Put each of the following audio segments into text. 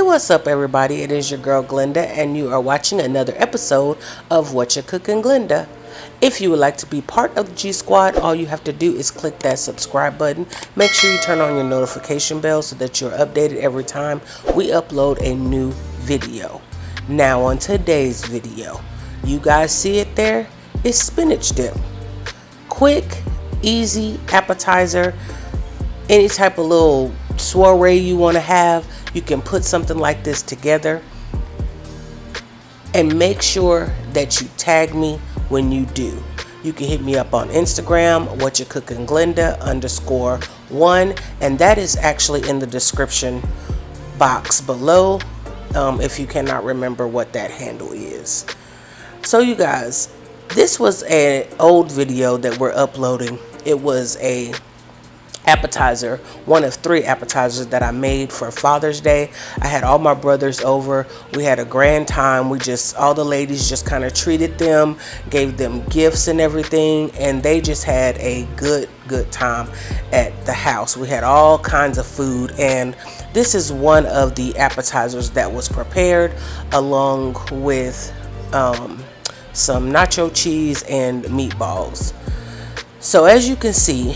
Hey, what's up, everybody? It is your girl Glenda, and you are watching another episode of Whatcha Cookin Glenda. If you would like to be part of the G Squad, all you have to do is click that subscribe button. Make sure you turn on your notification bell so that you're updated every time we upload a new video. Now, on today's video, you guys see it there? It's spinach dip. Quick, easy appetizer. Any type of little soiree you want to have, you can put something like this together. And make sure that you tag me when you do. You can hit me up on Instagram, WhatchaCookinGlenda _1, and that is actually in the description box below, if you cannot remember what that handle is. So you guys, this was an old video that we're uploading. It was a appetizer, one of 3 appetizers that I made for Father's Day. I had all my brothers over. We had a grand time. All the ladies just kind of treated them, gave them gifts and everything, and they just had a good time at the house. We had all kinds of food, and this is one of the appetizers that was prepared along with some nacho cheese and meatballs. So as you can see,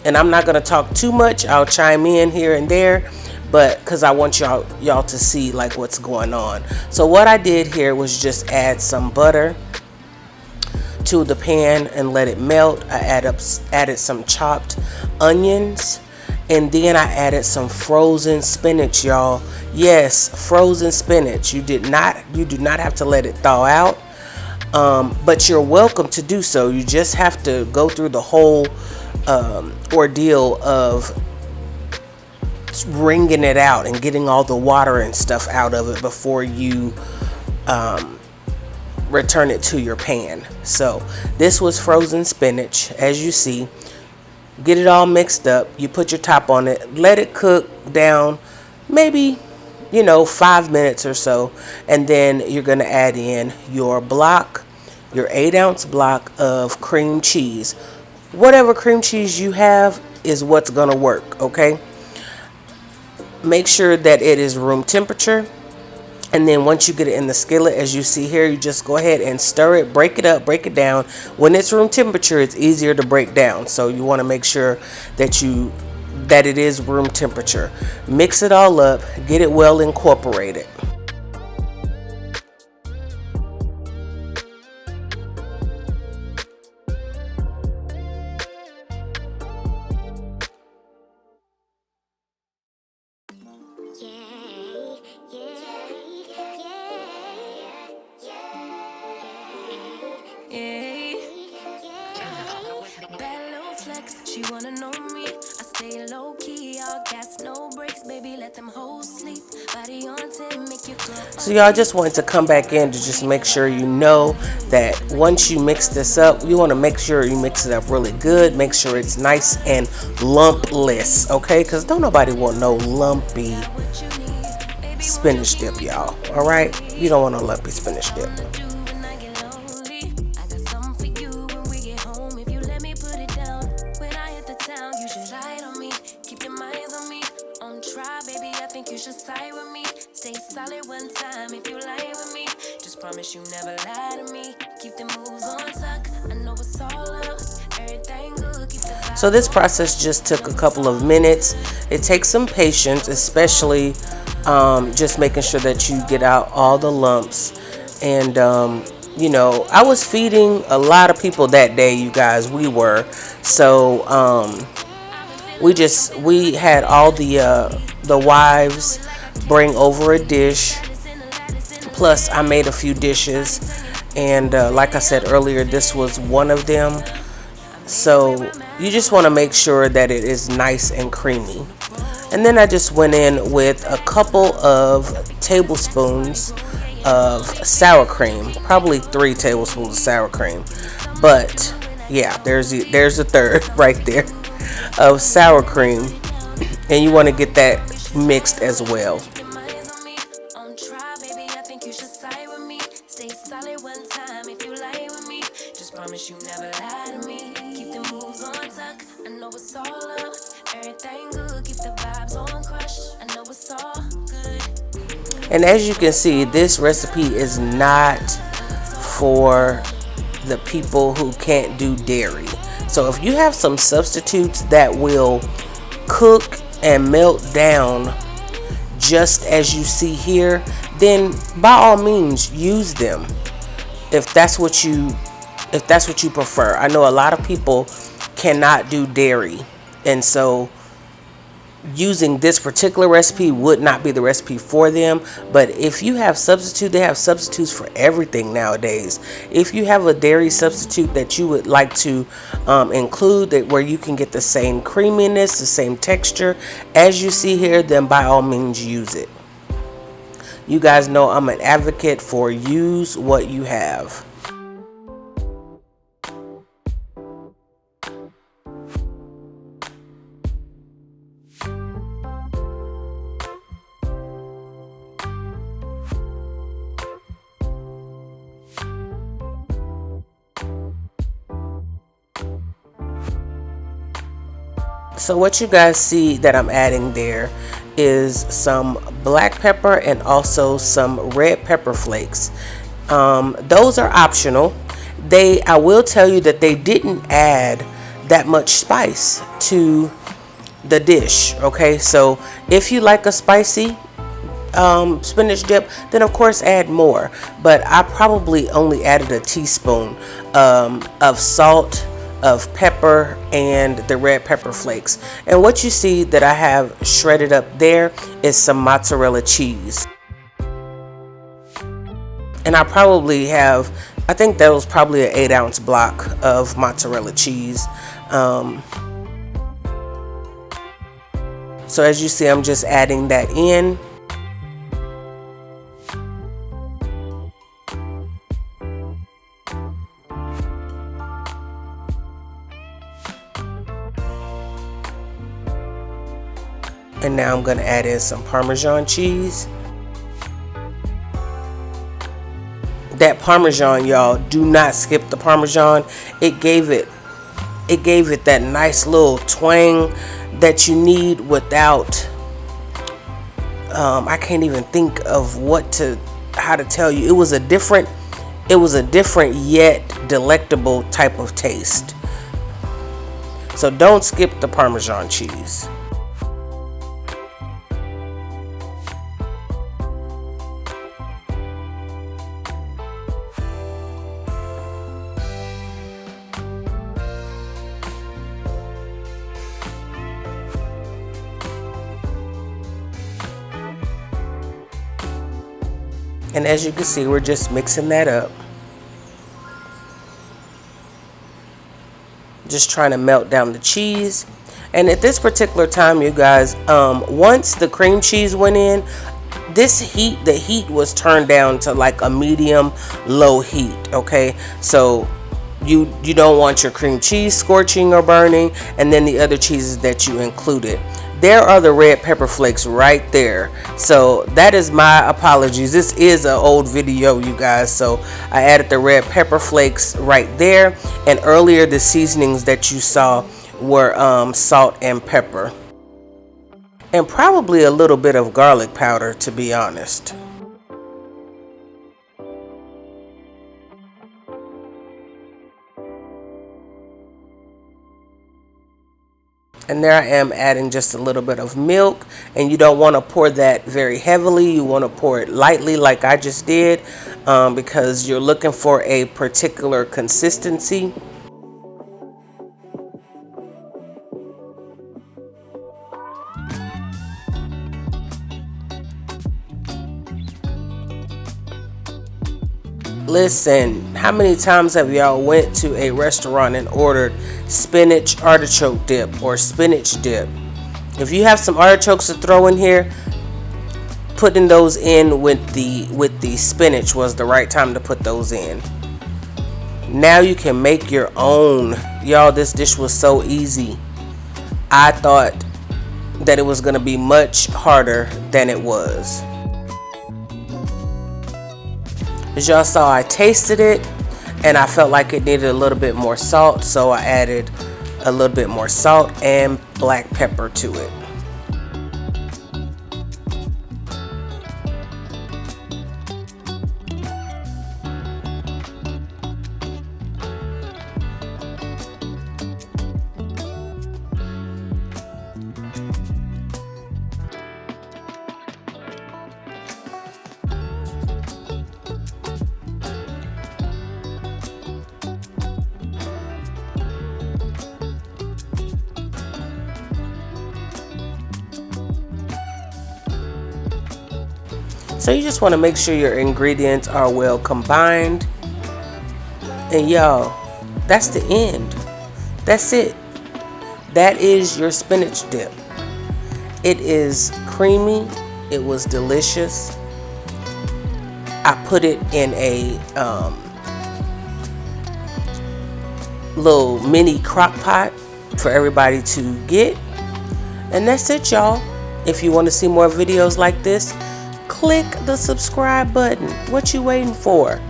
and I'm not going to talk too much. I'll chime in here and there, but because I want y'all to see like what's going on. So what I did here was just add some butter to the pan and let it melt. I added some chopped onions, and then I added some frozen spinach, y'all. Yes, frozen spinach. You do not have to let it thaw out, but you're welcome to do so. You just have to go through the whole ordeal of wringing it out and getting all the water and stuff out of it before you return it to your pan. So this was frozen spinach. As you see, get it all mixed up. You put your top on it, let it cook down maybe 5 minutes or so, and then you're going to add in your 8-ounce block of cream cheese. Whatever cream cheese you have is what's gonna work, okay? Make sure that it is room temperature, and then once you get it in the skillet, as you see here, you just go ahead and stir it, break it up, break it down. When it's room temperature, it's easier to break down, so you want to make sure that it is room temperature. Mix it all up, get it well incorporated. She wanna know me. I stay low key, all gas, no brakes, baby. Let them hoes sleep. Body on 10, make you go. So y'all, just wanted to come back in to just make sure you know that once you mix this up, you want to make sure you mix it up really good. Make sure it's nice and lumpless, okay? Because don't nobody want no lumpy spinach dip, y'all. All right, you don't want no lumpy spinach dip. Stay solid one time if you lie with me. Just promise you never lie to me. Keep the moves on tuck. I know it's all up. Everything good. Keep the So this process just took a couple of minutes. It takes some patience, especially just making sure that you get out all the lumps. And I was feeding a lot of people that day, you guys. We were. So we had all the wives bring over a dish, plus I made a few dishes, and like I said earlier, this was one of them. So you just want to make sure that it is nice and creamy. And then I just went in with a couple of tablespoons of sour cream, probably 3 tablespoons of sour cream, but yeah, there's a third right there of sour cream, and you want to get that mixed as well. Stay solid one time if you lie with me. Just promise you never lie to me. Keep the moves on tuck. I know it's all up. Everything good. Keep the vibes on crush. I know it's all good. And as you can see, this recipe is not for the people who can't do dairy. So if you have some substitutes that will cook and melt down just as you see here, then by all means use them if that's what you prefer. I know a lot of people cannot do dairy, and so using this particular recipe would not be the recipe for them. But if you have substitute, they have substitutes for everything nowadays. If you have a dairy substitute that you would like to include, that where you can get the same creaminess, the same texture as you see here, then by all means use it. You guys know I'm an advocate for use what you have. So what you guys see that I'm adding there is some black pepper and also some red pepper flakes. Those are optional. I will tell you that they didn't add that much spice to the dish. Okay, so if you like a spicy spinach dip, then of course add more. But I probably only added a teaspoon of salt, of pepper, and the red pepper flakes. And what you see that I have shredded up there is some mozzarella cheese. And I probably have, I think that was probably an 8-ounce block of mozzarella cheese. So as you see, I'm just adding that in. And now I'm going to add in some Parmesan cheese. That Parmesan, y'all, do not skip the Parmesan. It gave it that nice little twang that you need without, I can't even think of how to tell you. It was a different yet delectable type of taste. So don't skip the Parmesan cheese. And as you can see, we're just mixing that up. Just trying to melt down the cheese. And at this particular time, you guys, once the cream cheese went in, the heat was turned down to like a medium low heat. Okay, so you don't want your cream cheese scorching or burning, and then the other cheeses that you included. There are the red pepper flakes right there. So that is my apologies. This is an old video, you guys. So I added the red pepper flakes right there. And earlier the seasonings that you saw were salt and pepper. And probably a little bit of garlic powder, to be honest. And there I am adding just a little bit of milk, and you don't want to pour that very heavily. You want to pour it lightly like I just did, because you're looking for a particular consistency. Listen, how many times have y'all went to a restaurant and ordered spinach artichoke dip or spinach dip? If you have some artichokes to throw in here, putting those in with the spinach was the right time to put those in. Now you can make your own. Y'all, this dish was so easy. I thought that it was going to be much harder than it was. As y'all saw, I tasted it and I felt like it needed a little bit more salt, so I added a little bit more salt and black pepper to it. So you just want to make sure your ingredients are well combined. And y'all, that's the end. That's it. That is your spinach dip. It is creamy. It was delicious. I put it in a little mini crock pot for everybody to get. And that's it, y'all. If you want to see more videos like this, click the subscribe button. What you waiting for?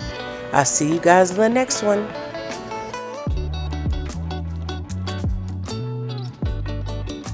I'll see you guys in the next one.